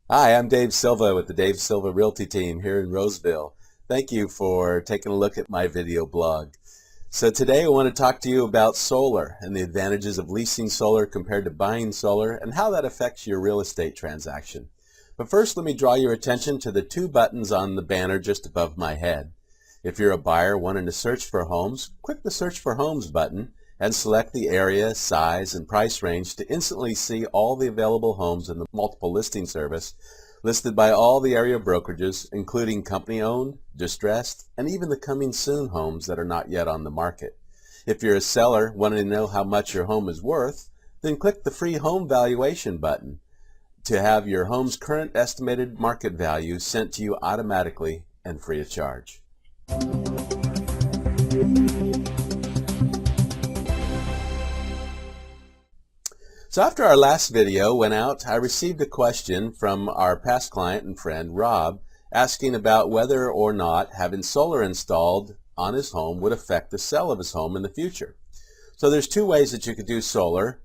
Hi, I'm Dave Silva with the Dave Silva Realty team here in Roseville. Thank you for taking a look at my video blog. So today I want to talk to you about solar and the advantages of leasing solar compared to buying solar and how that affects your real estate transaction. But first, let me draw your attention to the two buttons on the banner just above my head. If you're a buyer wanting to search for homes, click the Search for Homes button and select the area, size, and price range to instantly see all the available homes in the multiple listing service listed by all the area brokerages, including company-owned, distressed, and even the coming soon homes that are not yet on the market. If you're a seller wanting to know how much your home is worth, then click the free home valuation button to have your home's current estimated market value sent to you automatically and free of charge. So after our last video went out, I received a question from our past client and friend Rob asking about whether or not having solar installed on his home would affect the sale of his home in the future. So there's two ways that you could do solar.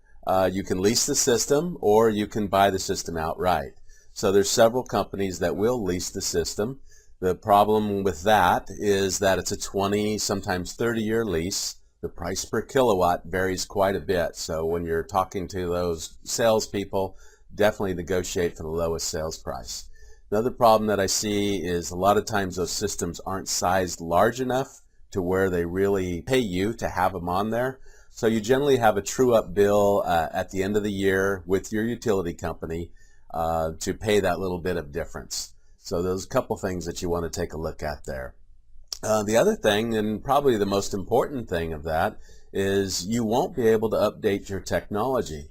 You can lease the system or you can buy the system outright. So there's several companies that will lease the system. The problem with that is that it's a 20, sometimes 30-year lease. The price per kilowatt varies quite a bit, so when you're talking to those salespeople, definitely negotiate for the lowest sales price. Another problem that I see is a lot of times those systems aren't sized large enough to where they really pay you to have them on there. So you generally have a true-up bill at the end of the year with your utility company to pay that little bit of difference. So there's a couple things that you want to take a look at there. The other thing, and probably the most important thing of that, is you won't be able to update your technology.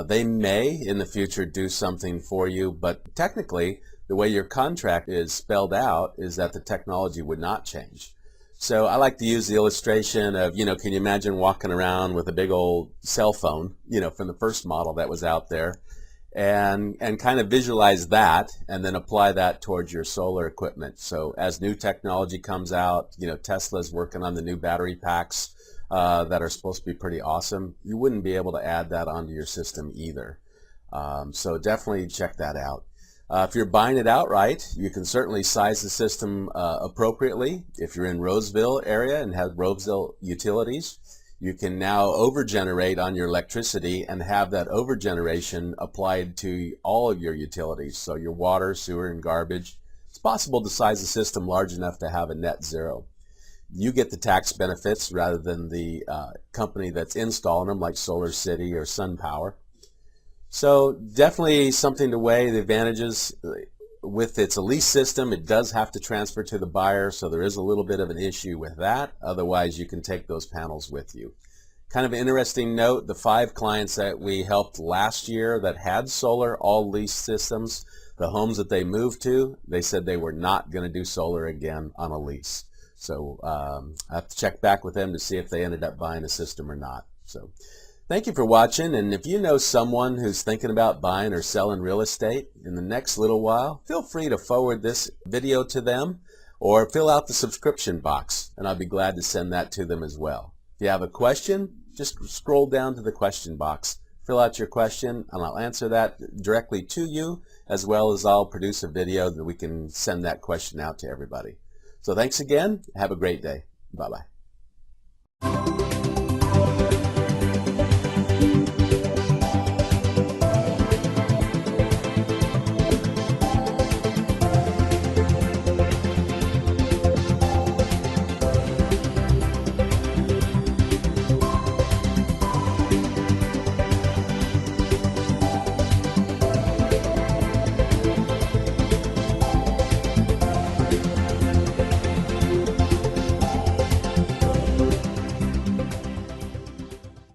They may in the future do something for you, but technically the way your contract is spelled out is that the technology would not change. So I like to use the illustration of, can you imagine walking around with a big old cell phone, from the first model that was out there, and kind of visualize that and then apply that towards your solar equipment. So as new technology comes out, Tesla's working on the new battery packs that are supposed to be pretty awesome. You wouldn't be able to add that onto your system either. So definitely check that out. If you're buying it outright, you can certainly size the system appropriately. If you're in Roseville area and have Roseville utilities, you can now overgenerate on your electricity and have that overgeneration applied to all of your utilities, so your water, sewer, and garbage. It's possible to size the system large enough to have a net zero. You get the tax benefits rather than the company that's installing them, like Solar City or SunPower. So definitely something to weigh the advantages. With its lease system, it does have to transfer to the buyer, so there is a little bit of an issue with that. Otherwise, you can take those panels with you. Kind of an interesting note, the 5 clients that we helped last year that had solar, all lease systems, the homes that they moved to, they said they were not going to do solar again on a lease. So I have to check back with them to see if they ended up buying a system or not. So thank you for watching, and if you know someone who's thinking about buying or selling real estate in the next little while, feel free to forward this video to them or fill out the subscription box, and I'll be glad to send that to them as well. If you have a question, just scroll down to the question box, fill out your question, and I'll answer that directly to you, as well as I'll produce a video that we can send that question out to everybody. So thanks again. Have a great day. Bye-bye.